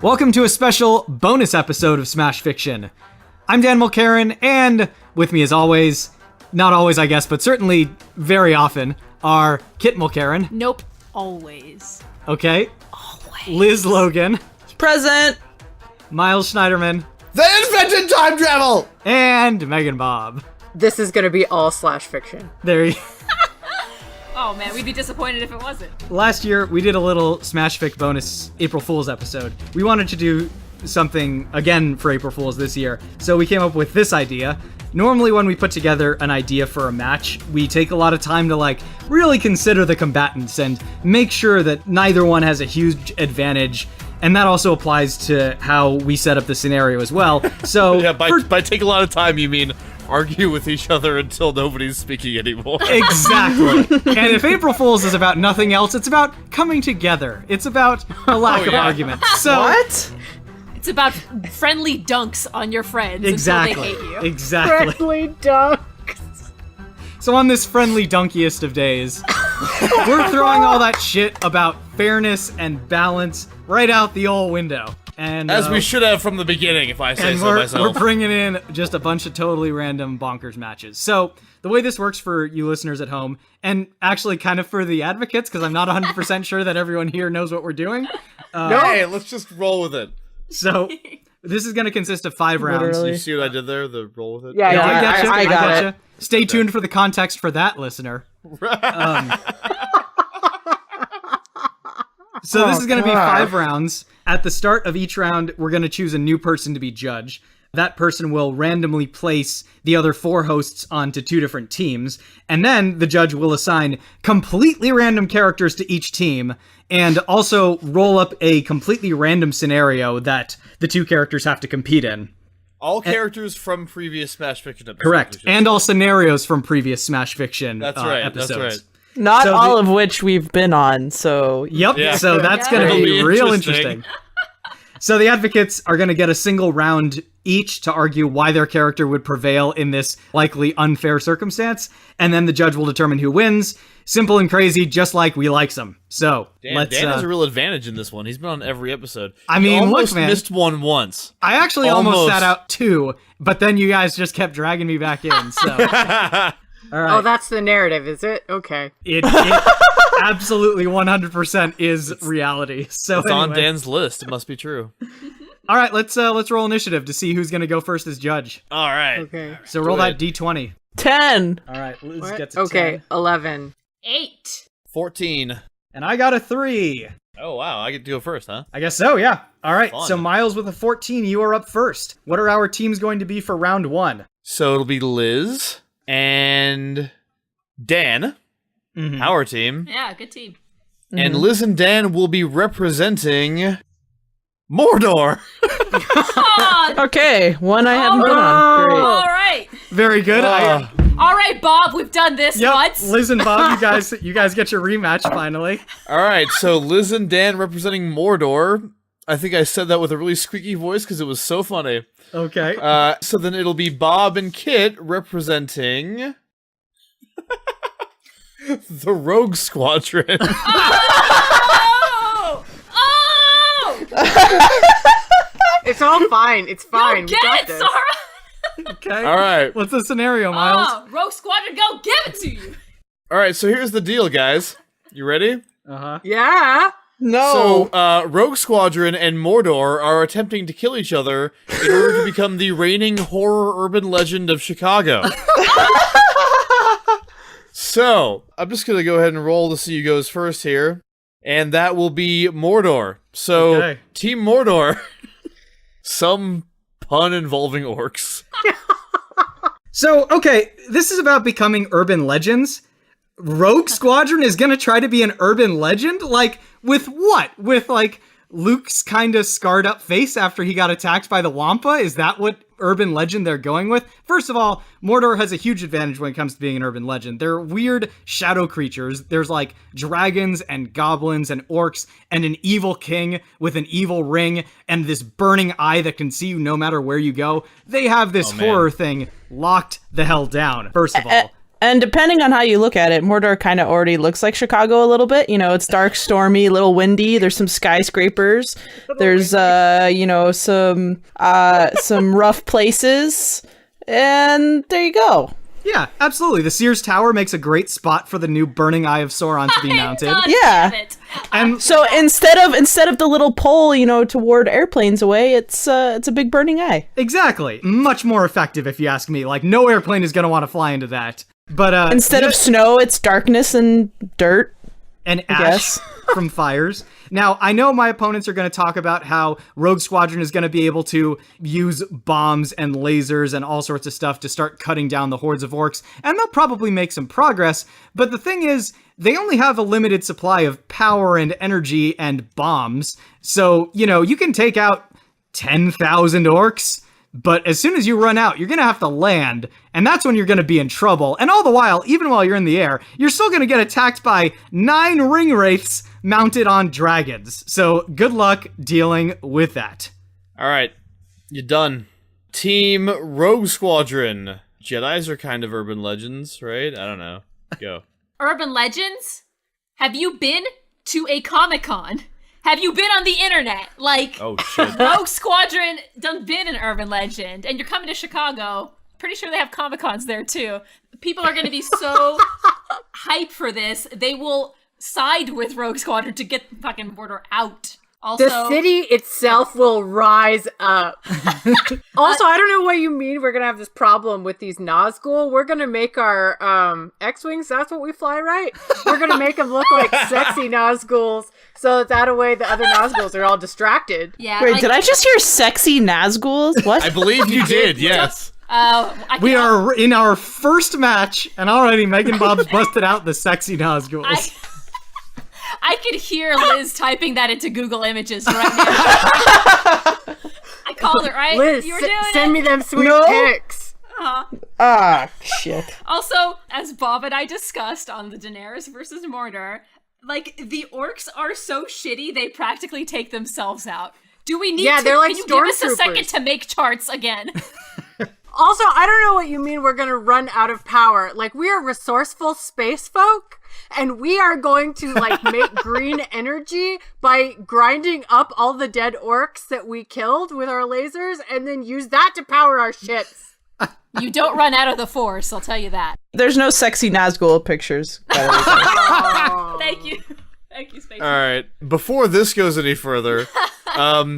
Welcome to a special bonus episode of Smash Fiction. I'm Dan Mulcairn, and with me as always, not always I guess, but certainly very often, are Kit Mulcairn. Nope, always. Okay. Always. Liz Logan. Present. Miles Schneiderman. They invented time travel! And Megan Bob. This is gonna be all slash fiction. There you Oh man, we'd be disappointed if it wasn't. Last year, we did a little Smash Fic bonus April Fool's episode. We wanted to do something again for April Fool's this year, so we came up with this idea. Normally when we put together an idea for a match, we take a lot of time to really consider the combatants and make sure that neither one has a huge advantage, and that also applies to how we set up the scenario as well. So Yeah, by take a lot of time, you mean argue with each other until nobody's speaking anymore. Exactly. And if April Fool's is about nothing else, it's about coming together. It's about a lack of argument. So What? It's about friendly dunks on your friends exactly. until they hate you. Exactly. Friendly duck. So on this friendly dunkiest of days, we're throwing all that shit about fairness and balance right out the old window. And As we should have from the beginning, if I say and so we're myself. bringing in just a bunch of totally random bonkers matches. So the way this works for you listeners at home, and actually kind of for the advocates, because I'm not 100% sure that everyone here knows what we're doing. Hey, let's just roll with it. So this is going to consist of 5 rounds. Literally. You see what I did there? The roll with it? Yeah, I gotcha. I got gotcha. it. Stay tuned for the context for that, listener. So this is going to be 5 rounds. At the start of each round, we're going to choose a new person to be judge. That person will randomly place the other 4 hosts onto 2 different teams, and then the judge will assign completely random characters to each team, and also roll up a completely random scenario that the 2 characters have to compete in. All characters from previous Smash Fiction episodes. Correct. And all scenarios from previous Smash Fiction That's right, episodes. that's right. Not So all of which we've been on, so... Yep, Yeah. so that's going to It'll be be real interesting. interesting. So the advocates are going to get a single round each to argue why their character would prevail in this likely unfair circumstance, and then the judge will determine who wins. Simple and crazy, just like we like them. So Dan has a real advantage in this one. He's been on every episode. I mean, he look, almost man. missed one once. I actually almost Almost. sat out 2, but then you guys just kept dragging me back in. So all right. Oh, that's the narrative, is it? Okay. It absolutely 100% is reality. So It's on anyway. Dan's list. It must be true. All right, let's roll initiative to see who's going to go first as judge. All right. Okay. So roll Do that it. D20. 10. All right, Liz What? gets a Okay, 10. 11. 8. 14. And I got a 3. Oh, wow. I get to go first, huh? I guess so, yeah. All right, Fun. so Miles with a 14, you are up first. What are our teams going to be for round 1? So it'll be Liz and Dan, Mhm. our team. Yeah, good team. And Liz and Dan will be representing Mordor. Oh, Okay, one I haven't been on. Great. all right. Very good. All right, Bob, we've done this Yep, once. Liz and Bob, you guys get your rematch finally. All right, so Liz and Dan representing Mordor. I think I said that with a really squeaky voice because it was so funny. Okay. So then it'll be Bob and Kit representing the Rogue Squadron. Oh! Oh! It's all fine. It's fine. Go We get got it, this. Sarah! Okay. All right. What's the scenario, Miles? Oh, Rogue Squadron, go give it to you! All right, so here's the deal, guys. You ready? Uh-huh. Yeah. No. So, Rogue Squadron and Mordor are attempting to kill each other in order to become the reigning horror urban legend of Chicago. So, I'm just gonna go ahead and roll to see who goes first here. And that will be Mordor. So, Okay. Team Mordor. Some pun involving orcs. So, okay, this is about becoming urban legends. Rogue Squadron is gonna try to be an urban legend? Like, with what? With, Luke's kind of scarred up face after he got attacked by the Wampa? Is that what urban legend they're going with? First of all, Mordor has a huge advantage when it comes to being an urban legend. They're weird shadow creatures. There's dragons and goblins and orcs and an evil king with an evil ring and this burning eye that can see you no matter where you go. They have this man. horror thing locked the hell down, first of all. And depending on how you look at it, Mordor kind of already looks like Chicago a little bit. You know, it's dark, stormy, a little windy. There's some skyscrapers. There's some rough places. And there you go. Yeah, absolutely. The Sears Tower makes a great spot for the new Burning Eye of Sauron to be mounted. God Yeah. damn it. And So instead of the little pole, to ward airplanes away, it's a big burning eye. exactly. Much more effective, if you ask me. Like, no airplane is going to want to fly into that. But Instead of snow, it's darkness and dirt. and ash guess. from fires. Now, I know my opponents are going to talk about how Rogue Squadron is going to be able to use bombs and lasers and all sorts of stuff to start cutting down the hordes of orcs, and they'll probably make some progress, but the thing is, they only have a limited supply of power and energy and bombs, so, you can take out 10,000 orcs, but as soon as you run out, you're going to have to land, and that's when you're going to be in trouble. And all the while, even while you're in the air, you're still going to get attacked by 9 ring wraiths mounted on dragons. So good luck dealing with that. All right, you're done. Team Rogue Squadron. Jedis are kind of urban legends, right? I don't know. Go. Urban legends? Have you been to a Comic-Con? Have you been on the internet? Like, Oh, shit. Rogue Squadron done been an urban legend, and you're coming to Chicago. Pretty sure they have Comic-Cons there, too. People are going to be so hyped for this, they will side with Rogue Squadron to get fucking Mordor out. Also, The city itself will rise up. Also, I don't know what you mean we're gonna have this problem with these Nazgul. We're gonna make our X-Wings, that's what we fly, right? We're gonna make them look like sexy Nazguls so that way the other Nazguls are all distracted. yeah. Wait, like, did I just hear sexy Nazguls? What? I believe you did, yes. We are in our first match, and already Megan Bob's busted out the sexy Nazguls. I could hear Liz typing that into Google Images right now. I called it, right? Liz, You were doing send it. me them sweet No. pics. Ah, shit. Also, as Bob and I discussed on the Daenerys versus Mordor, like, the orcs are so shitty, they practically take themselves out. Do we need Yeah, to? they're like can you give us a stormtroopers. second to make charts again? Also, I don't know what you mean we're gonna run out of power. Like, we are resourceful space folk, and we are going to, make green energy by grinding up all the dead orcs that we killed with our lasers, and then use that to power our ships. You don't run out of the Force, I'll tell you that. There's no sexy Nazgul pictures. by the way. Thank you. Thank you, Space. All right. Before this goes any further,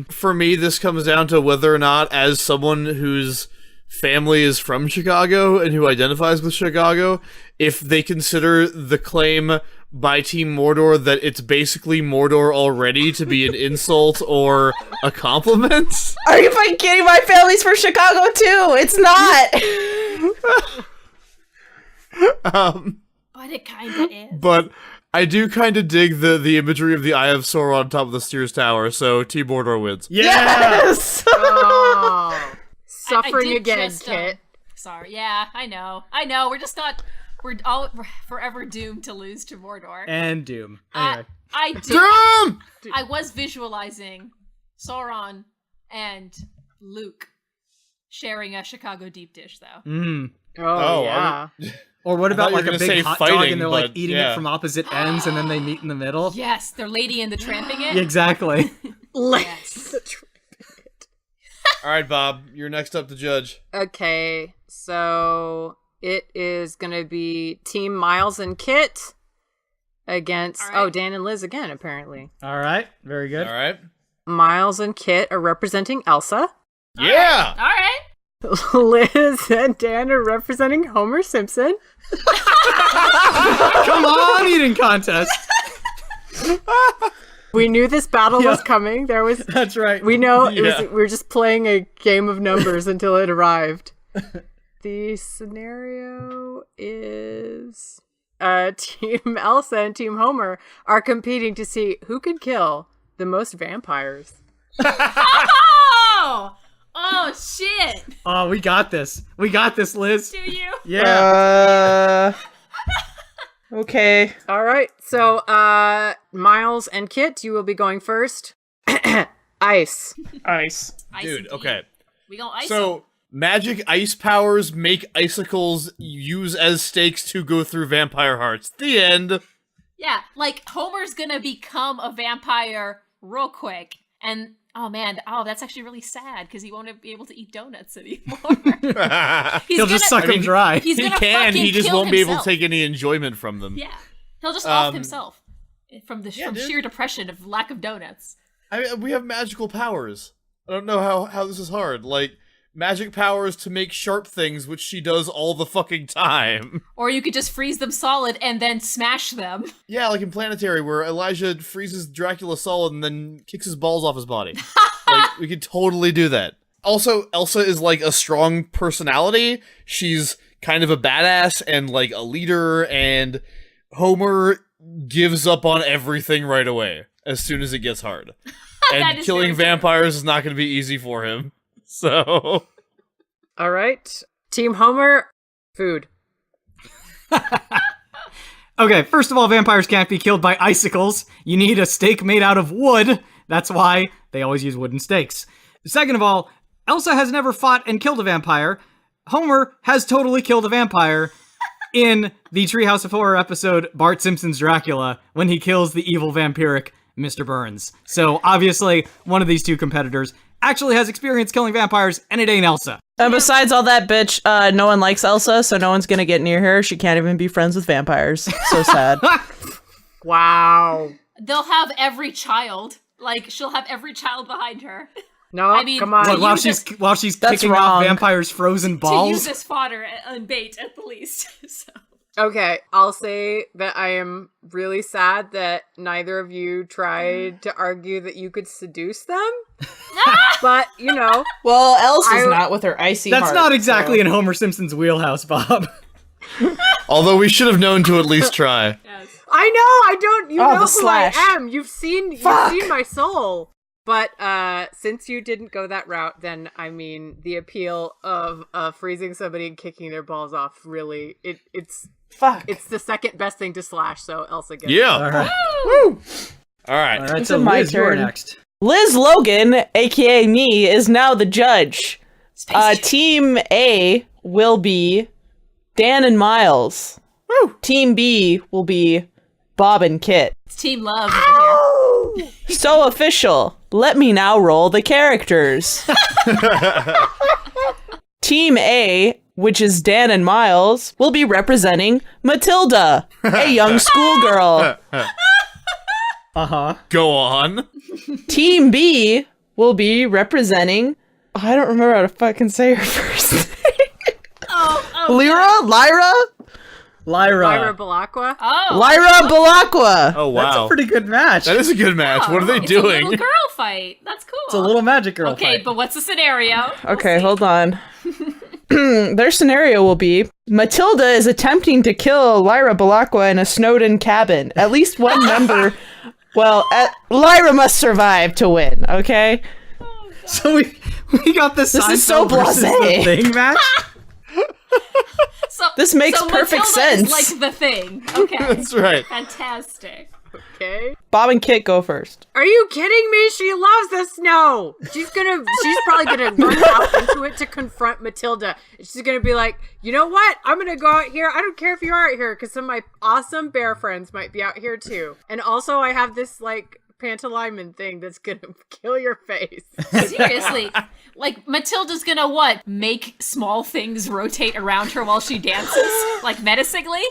for me, this comes down to whether or not, as someone whose family is from Chicago and who identifies with Chicago, if they consider the claim by Team Mordor that it's basically Mordor already to be an insult or a compliment. Are you fucking kidding? My family's from Chicago too. It's not. But it kinda is. But I do kind of dig the imagery of the Eye of Sauron on top of the Sears Tower, so Team Mordor wins. Yes. Oh. Suffering I did again, just, Kit. Sorry, yeah, I know. We're just not. We're forever doomed to lose to Mordor. And Doom. Anyway. Damn! I was visualizing Sauron and Luke sharing a Chicago deep dish, though. Oh, I yeah. Or what I about thought you were like a gonna big say hot dog fighting, and they're but, eating yeah. it from opposite ends and then they meet in the middle? Yes, they're Lady and the Tramping it. Exactly. Let's All right, Bob, you're next up to judge. Okay, so it is gonna be Team Miles and Kit against All right. Dan and Liz again, apparently. All right. Very good. All right. Miles and Kit are representing Elsa. Yeah! All right. Liz and Dan are representing Homer Simpson. Come on, eating contest. We knew this battle was coming. That's right. We know Yeah. we were just playing a game of numbers until it arrived. The scenario is Team Elsa and Team Homer are competing to see who can kill the most vampires. Oh shit! Oh, we got this. We got this, Liz. Do you? Yeah. Okay. All right, so Miles and Kit, you will be going first. Ice. Ice. Ice Dude, indeed. okay. We gonna ice 'em. So, Magic ice powers make icicles use as stakes to go through vampire hearts. The end. Yeah, like Homer's gonna become a vampire real quick, and oh man, that's actually really sad because he won't be able to eat donuts anymore. He'll just suck them dry. He's He gonna can, fucking he just kill won't be able to himself. take any enjoyment from them. Yeah, he'll just off himself from dude. sheer depression of lack of donuts. I mean, we have magical powers. I don't know how this is hard. Like, magic powers to make sharp things, which she does all the fucking time. Or you could just freeze them solid and then smash them. Yeah, like in Planetary, where Elijah freezes Dracula solid and then kicks his balls off his body. Like, we could totally do that. Also, Elsa is like a strong personality. She's kind of a badass and like a leader, and Homer gives up on everything right away as soon as it gets hard. And killing vampires is not going to be easy for him. So. All right. Team Homer, food. Okay, first of all, vampires can't be killed by icicles. You need a stake made out of wood. That's why they always use wooden stakes. Second of all, Elsa has never fought and killed a vampire. Homer has totally killed a vampire in the Treehouse of Horror episode Bart Simpson's Dracula when he kills the evil vampiric Mr. Burns. So obviously, one of these two competitors actually has experience killing vampires, and it ain't Elsa. And besides all that, bitch, no one likes Elsa, so no one's gonna get near her. She can't even be friends with vampires. So sad. Wow. They'll have every child. Like, she'll have every child behind her. No, I mean, come on. to While use she's That's kicking wrong. out vampires' frozen To balls. use as fodder and bait at the least. So. Okay, I'll say that I am really sad that neither of you tried to argue that you could seduce them. But, you know. Well, Elsa's I- not with her icy That's heart, not exactly so. in Homer Simpson's wheelhouse, Bob. Although we should have known to at least try. Yes. I know, I don't, you Oh, know the who slash. I am. You've seen my soul. But since you didn't go that route, then I mean the appeal of freezing somebody and kicking their balls off really it's Fuck. it's the second best thing to slash. So Elsa gets it. Yeah. All right. All All right. right, It's so my Liz, you're turn. next. Liz Logan, aka me, is now the judge. Team A will be Dan and Miles. Team B will be Bob and Kit. It's team love over here. So official. Let me now roll the characters. Team A, which is Dan and Miles, will be representing Matilda, a young schoolgirl. Go on. Team B will be representing. I don't remember how to fucking say her first name. Lyra? Lyra Belacqua. Oh, Lyra Belacqua. Oh, wow. That's a pretty good match. That is a good match. What are they it's doing? a little girl fight. That's cool. It's a little magic girl Okay, fight. but what's the scenario? Okay, hold on. Their scenario will be Matilda is attempting to kill Lyra Belacqua in a Snowden cabin. At least one member. Well, Lyra must survive to win, okay? So we got this is so versus the blasé. Thing match. So, This makes so perfect Matilda is sense. like the thing. Okay. That's right. Fantastic. Okay. Bob and Kit go first. Are you kidding me? She loves the snow. She's probably gonna run out into it to confront Matilda. She's gonna be like, you know what? I'm gonna go out here. I don't care if you are out here, because some of my awesome bear friends might be out here too. And also, I have this like pantalaimon thing that's gonna kill your face. Seriously. Like, Matilda's gonna what? Make small things rotate around her while she dances? Like, menacingly?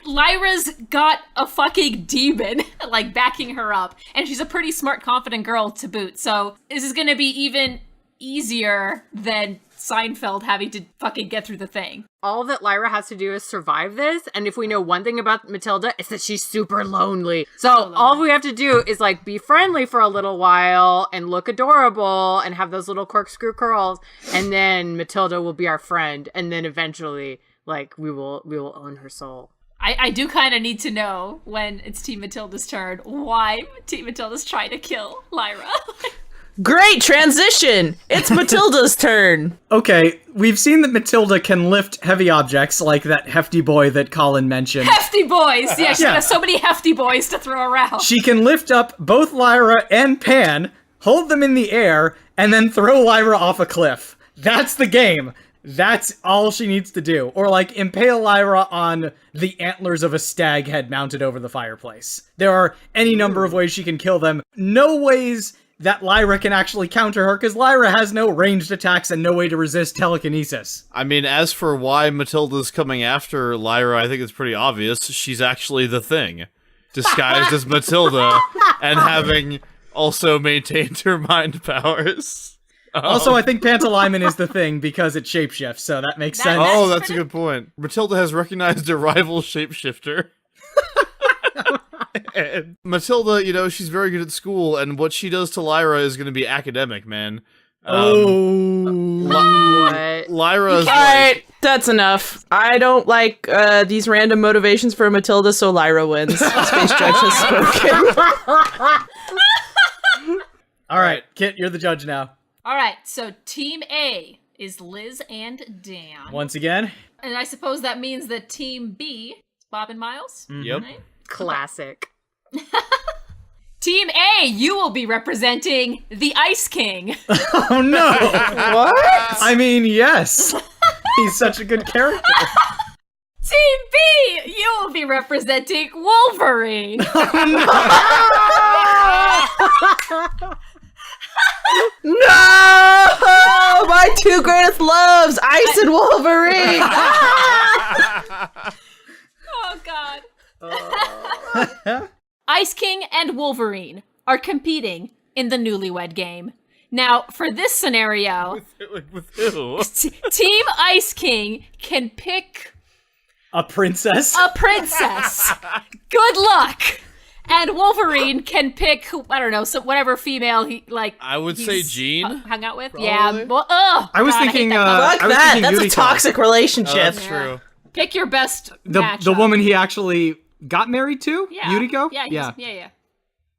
Lyra's got a fucking demon, like, backing her up. And she's a pretty smart, confident girl to boot. So, this is gonna be even easier than Seinfeld having to fucking get through the thing. All that Lyra has to do is survive this, and if we know one thing about Matilda, it's that she's super lonely. So all we have to do is like be friendly for a little while and look adorable and have those little corkscrew curls, and then Matilda will be our friend, and then eventually, like, we will own her soul. I do kind of need to know, when it's Team Matilda's turn, why Team Matilda's trying to kill Lyra. Great transition! It's Matilda's turn. Okay, we've seen that Matilda can lift heavy objects like that hefty boy that Colin mentioned. Hefty boys! Yeah, she's Yeah. got so many hefty boys to throw around. She can lift up both Lyra and Pan, hold them in the air, and then throw Lyra off a cliff. That's the game. That's all she needs to do. Or, like, impale Lyra on the antlers of a stag head mounted over the fireplace. There are any number of ways she can kill them. No ways that Lyra can actually counter her, because Lyra has no ranged attacks and no way to resist telekinesis. I mean, as for why Matilda's coming after Lyra, I think it's pretty obvious. She's actually the Thing, disguised as Matilda, and having also maintained her mind powers. Also, I think Pantalaimon is the Thing because it shapeshifts, so that makes sense. Oh, that's a good point. Matilda has recognized a rival shapeshifter. And Matilda, you know, she's very good at school, and what she does to Lyra is going to be academic, man. What? Lyra's Alright, that's enough. I don't like these random motivations for Matilda, so Lyra wins. Space Judge has spoken. All right, Kit, you're the judge now. All right, so Team A is Liz and Dan. Once again. And I suppose that means that Team B is Bob and Miles? Yep. Right? Classic. Team A, you will be representing the Ice King. Oh no! What? I mean, yes. He's such a good character. Team B, you will be representing Wolverine. No! My two greatest loves, Ice and Wolverine! Oh, God. Ice King and Wolverine are competing in the Newlywed Game. Now, for this scenario, with who? Team Ice King can pick A princess? a princess. Good luck. And Wolverine can pick, I don't know, so whatever female he like. I would he's say Jean. Hung out with. Probably. Yeah. Well, I was God, thinking, hate that Fuck I was that, thinking that's a Yuriko. toxic relationship. That's true. Pick your best The matchup. woman he actually got married to? Yeah. Yuriko? Yeah.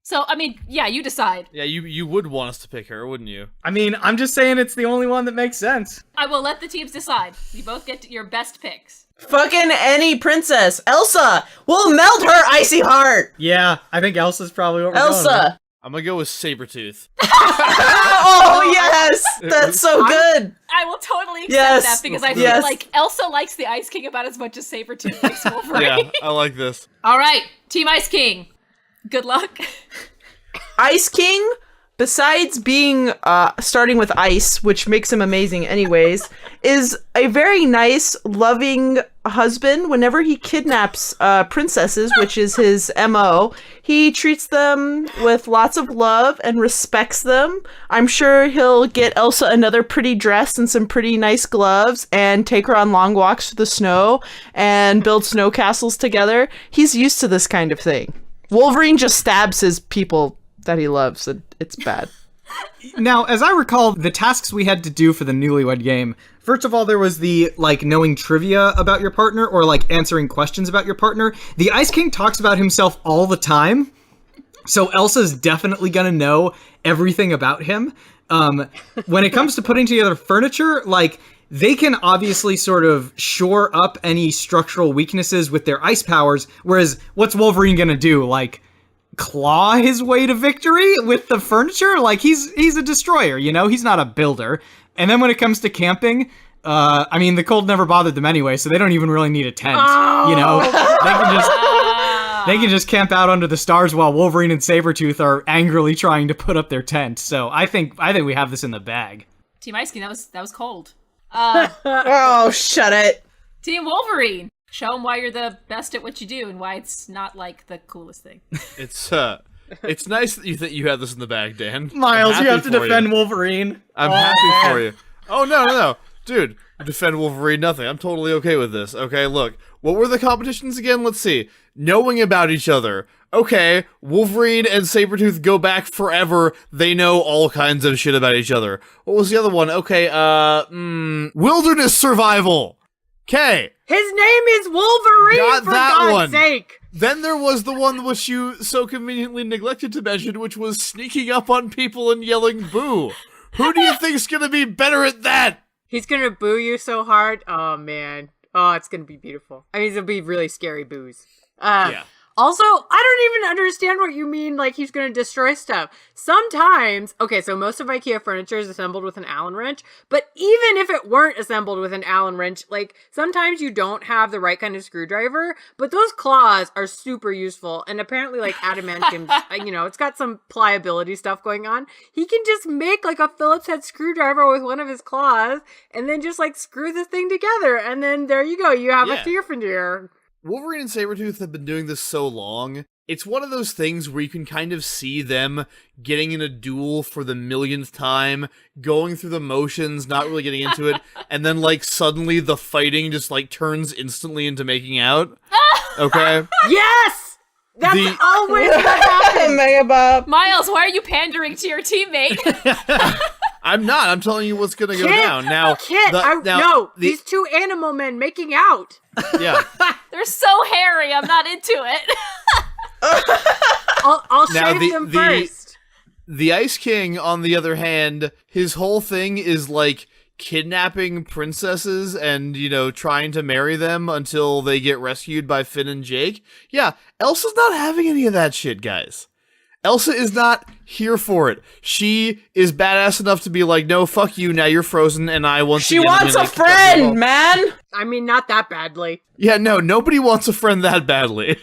So, I mean, yeah, you decide. Yeah, you would want us to pick her, wouldn't you? I mean, I'm just saying it's the only one that makes sense. I will let the teams decide. You both get your best picks. Fucking any princess. Elsa! We'll melt her icy heart! Yeah, I think Elsa's probably what we're going with. Elsa! I'm gonna go with Sabretooth. Oh, yes! That's so good! I will totally accept Yes. that because I feel Yes. like Elsa likes the Ice King about as much as Sabretooth likes Wolverine. Yeah, I like this. All right, Team Ice King. Good luck. Ice King, besides being starting with ice, which makes him amazing anyways, is a very nice, loving husband. Whenever he kidnaps princesses, which is his MO, he treats them with lots of love and respects them. I'm sure he'll get Elsa another pretty dress and some pretty nice gloves and take her on long walks through the snow and build snow castles together. He's used to this kind of thing. Wolverine just stabs his people that he loves, and it's bad. Now, as I recall, the tasks we had to do for the Newlywed Game, first of all, there was the, like, knowing trivia about your partner, or, like, answering questions about your partner. The Ice King talks about himself all the time, so Elsa's definitely gonna know everything about him. When it comes to putting together furniture, like, they can obviously sort of shore up any structural weaknesses with their ice powers, whereas what's Wolverine gonna do? Like, claw his way to victory with the furniture? Like, he's a destroyer, you know? He's not a builder. And then when it comes to camping, I mean, the cold never bothered them anyway, so they don't even really need a tent, you know? They can just camp out under the stars while Wolverine and Sabretooth are angrily trying to put up their tent. So I think we have this in the bag. Team Ice King, that was cold. Oh, shut it. Team Wolverine. Show them why you're the best at what you do and why it's not like the coolest thing. It's nice that you think you have this in the bag, Dan. Miles, I'm you have to happy for defend Wolverine. I'm happy for you. Oh, no. Dude, defend Wolverine, nothing. I'm totally okay with this. Okay, look. What were the competitions again? Let's see. Knowing about each other. Okay, Wolverine and Sabretooth go back forever. They know all kinds of shit about each other. What was the other one? Okay, wilderness survival. Okay. His name is Wolverine, Got for that God's one. sake. Then there was the one which you so conveniently neglected to mention, which was sneaking up on people and yelling boo. Who do you think's gonna be better at that? He's gonna boo you so hard. Oh, man. Oh, it's gonna be beautiful. I mean, it'll be really scary boos. Yeah. Also, I don't even understand what you mean, like, he's gonna destroy stuff. Sometimes, okay, so most of IKEA furniture is assembled with an Allen wrench, but even if it weren't assembled with an Allen wrench, like, sometimes you don't have the right kind of screwdriver, but those claws are super useful, and apparently, like, adamantium, it's got some pliability stuff going on. He can just make, like, a Phillips head screwdriver with one of his claws, and then just, like, screw this thing together, and then there you go, you have a Tyrfendir. Wolverine and Sabretooth have been doing this so long. It's one of those things where you can kind of see them getting in a duel for the millionth time, going through the motions, not really getting into it, and then, like, suddenly the fighting just, like, turns instantly into making out. Okay? Yes! That's always what happens! Mega Bob. Miles, why are you pandering to your teammate? I'm not. I'm telling you what's gonna go down. Now, these two animal men making out. Yeah. They're so hairy, I'm not into it. I'll shave them first. The Ice King, on the other hand, his whole thing is, like, kidnapping princesses and, trying to marry them until they get rescued by Finn and Jake. Yeah, Elsa's not having any of that shit, guys. Elsa is not here for it. She is badass enough to be like, no, fuck you, now you're frozen, and I want She wants a friend, man! I mean, not that badly. Yeah, no, nobody wants a friend that badly.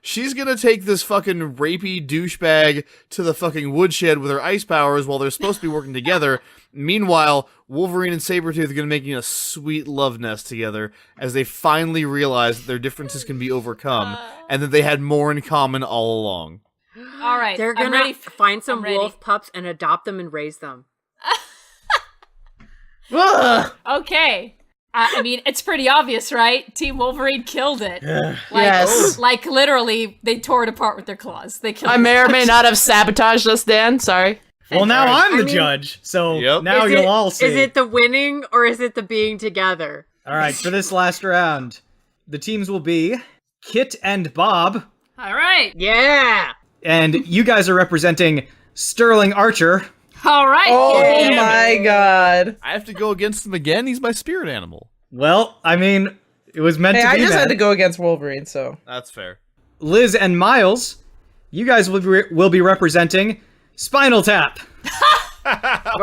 She's gonna take this fucking rapey douchebag to the fucking woodshed with her ice powers while they're supposed to be working together. Meanwhile, Wolverine and Sabretooth are gonna make a sweet love nest together as they finally realize that their differences can be overcome and that they had more in common all along. All right, they're gonna find some wolf pups and adopt them and raise them. Okay. I mean, it's pretty obvious, right? Team Wolverine killed it. Yes. Like, literally, they tore it apart with their claws. They killed I may or may not have sabotaged us, Dan. Sorry. Well, now I'm the judge, so now you'll all see. Is it the winning or is it the being together? All right, for this last round, the teams will be Kit and Bob. All right. Yeah. And you guys are representing Sterling Archer. All right. Oh my god. I have to go against him again? He's my spirit animal. Well, I mean, it was meant to be. I just had to go against Wolverine, so. That's fair. Liz and Miles, you guys will be representing Spinal Tap. No!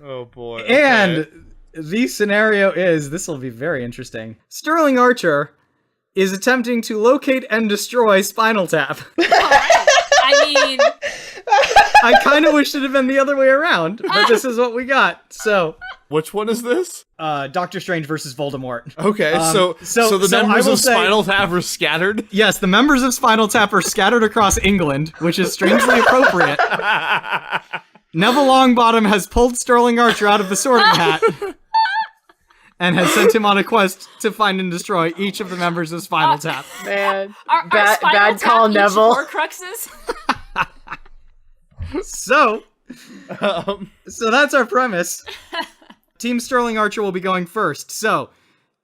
Oh boy. Okay. And the scenario is, this will be very interesting. Sterling Archer is attempting to locate and destroy Spinal Tap. I mean, I kind of wish it had been the other way around, but this is what we got. So, which one is this? Doctor Strange versus Voldemort. Okay, so the members of Spinal Tap are scattered? Yes, the members of Spinal Tap are scattered across England, which is strangely appropriate. Neville Longbottom has pulled Sterling Archer out of the Sorting Hat and has sent him on a quest to find and destroy each of the members of Spinal Tap. Man, are bad call, Neville. Horcruxes? So that's our premise. Team Sterling Archer will be going first. So,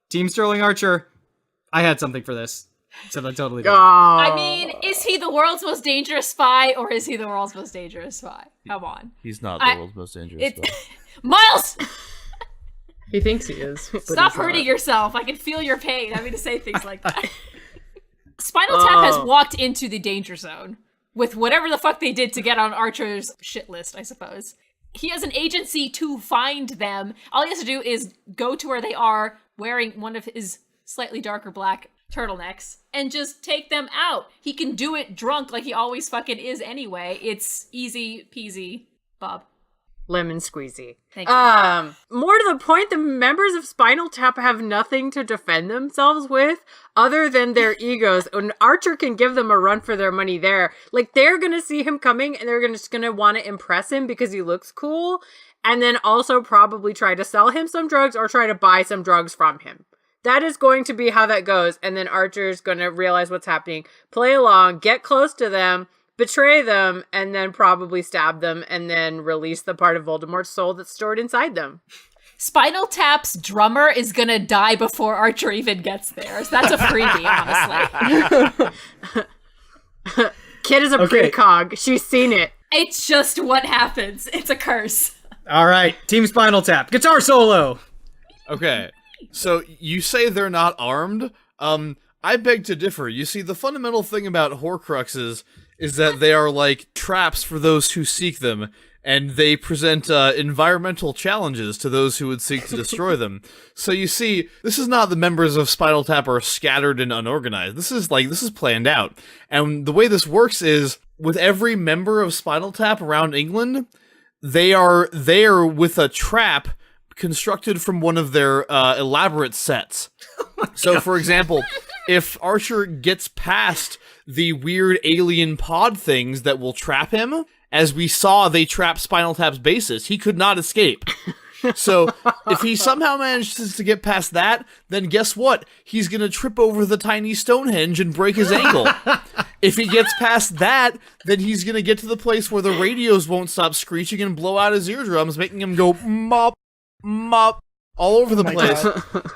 Team Sterling Archer, I had something for this. So that totally did. I mean, is he the world's most dangerous spy, or is he the world's most dangerous spy? Come on. He's not the world's most dangerous spy. Miles! He thinks he is. Stop hurting yourself. I can feel your pain having to say things like that. Spinal Tap has walked into the danger zone with whatever the fuck they did to get on Archer's shit list, I suppose. He has an agency to find them. All he has to do is go to where they are, wearing one of his slightly darker black turtlenecks, and just take them out. He can do it drunk like he always fucking is anyway. It's easy peasy, Bob. Lemon squeezy. Thank you. More to the point, the members of Spinal Tap have nothing to defend themselves with other than their egos, and Archer can give them a run for their money there. Like, they're gonna see him coming, and they're just gonna want to impress him because he looks cool, and then also probably try to sell him some drugs or try to buy some drugs from him. That is going to be how that goes, and then Archer's gonna realize what's happening, play along, get close to them, betray them, and then probably stab them, and then release the part of Voldemort's soul that's stored inside them. Spinal Tap's drummer is gonna die before Archer even gets there. So that's a freebie, honestly. Kid is a precog. She's seen it. It's just what happens. It's a curse. All right, Team Spinal Tap, guitar solo. Okay, so you say they're not armed. I beg to differ. You see, the fundamental thing about Horcruxes is that they are like traps for those who seek them, and they present environmental challenges to those who would seek to destroy them. So you see, this is not the members of Spinal Tap are scattered and unorganized. This is planned out. And the way this works is, with every member of Spinal Tap around England, they are there with a trap constructed from one of their elaborate sets. So, for example, if Archer gets past the weird alien pod things that will trap him, as we saw they trap Spinal Tap's bassist, he could not escape. So, if he somehow manages to get past that, then guess what? He's gonna trip over the tiny Stonehenge and break his ankle. If he gets past that, then he's gonna get to the place where the radios won't stop screeching and blow out his eardrums, making him go mop, mop, all over the place.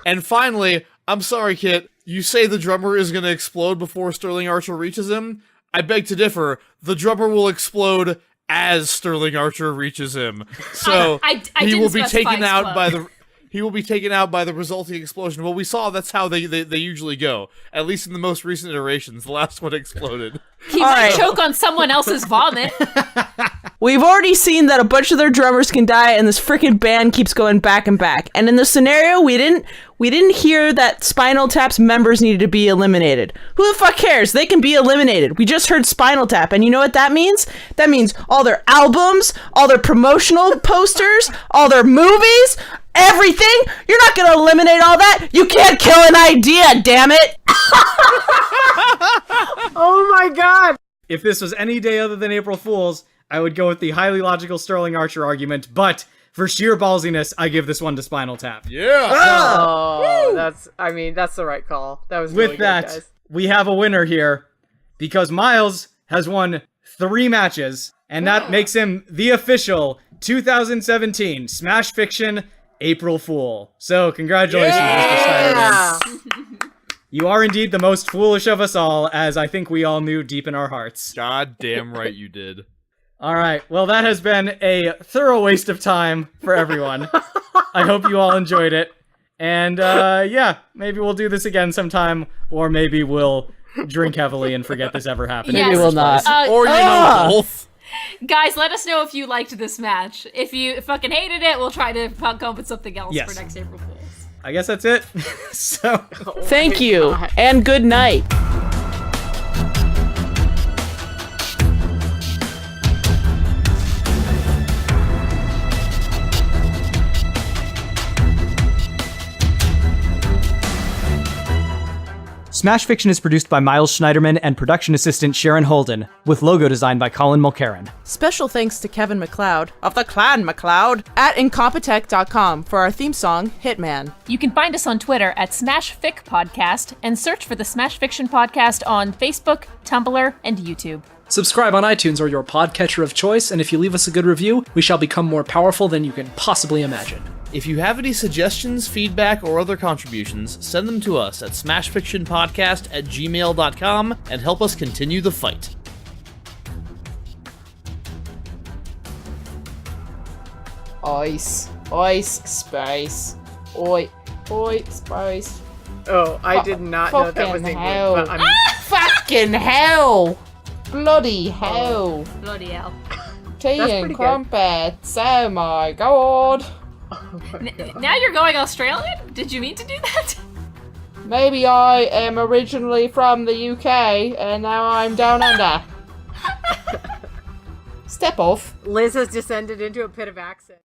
And finally, I'm sorry, Kit, you say the drummer is gonna explode before Sterling Archer reaches him? I beg to differ. The drummer will explode as Sterling Archer reaches him. So he will be taken out by the resulting explosion. Well, we saw that's how they usually go. At least in the most recent iterations, the last one exploded. He might choke on someone else's vomit. We've already seen that a bunch of their drummers can die, and this freaking band keeps going back and back. And in the scenario, we didn't hear that Spinal Tap's members needed to be eliminated. Who the fuck cares? They can be eliminated. We just heard Spinal Tap, and you know what that means? That means all their albums, all their promotional posters, all their movies, everything. You're not gonna eliminate all that. You can't kill an idea, damn it. Oh my god! If this was any day other than April Fool's, I would go with the highly logical Sterling Archer argument, but for sheer ballsiness, I give this one to Spinal Tap. Yeah! Oh, that's the right call. That was really With good, that, guys. we have a winner here, because Miles has won 3 matches, and that makes him the official 2017 Smash Fiction April Fool. So, congratulations, Mr. Snyderman. You are indeed the most foolish of us all, as I think we all knew deep in our hearts. God damn right you did. Alright, well that has been a thorough waste of time for everyone. I hope you all enjoyed it. And, yeah, maybe we'll do this again sometime, or maybe we'll drink heavily and forget this ever happened. Yes. Maybe we'll not. Or you know both. Guys, let us know if you liked this match. If you fucking hated it, we'll try to come up with something else Yes. for next April Fools. I guess that's it. So, Thank you, and good night. Smash Fiction is produced by Miles Schneiderman and production assistant Sharon Holden, with logo design by Colin Mulcairn. Special thanks to Kevin MacLeod of the Clan MacLeod at Incompetech.com for our theme song, Hitman. You can find us on Twitter at SmashFic Podcast and search for the Smash Fiction Podcast on Facebook, Tumblr, and YouTube. Subscribe on iTunes or your podcatcher of choice, and if you leave us a good review, we shall become more powerful than you can possibly imagine. If you have any suggestions, feedback, or other contributions, send them to us at smashfictionpodcast@gmail.com and help us continue the fight. Ice, space. Oi, space. Oh, I did not know that was English, but I'm... Fucking hell! Bloody hell! Bloody hell. Tea That's and pretty good. crumpets, oh my god! Now you're going Australian? Did you mean to do that? Maybe I am originally from the UK and now I'm down under. Step off. Liz has descended into a pit of accent.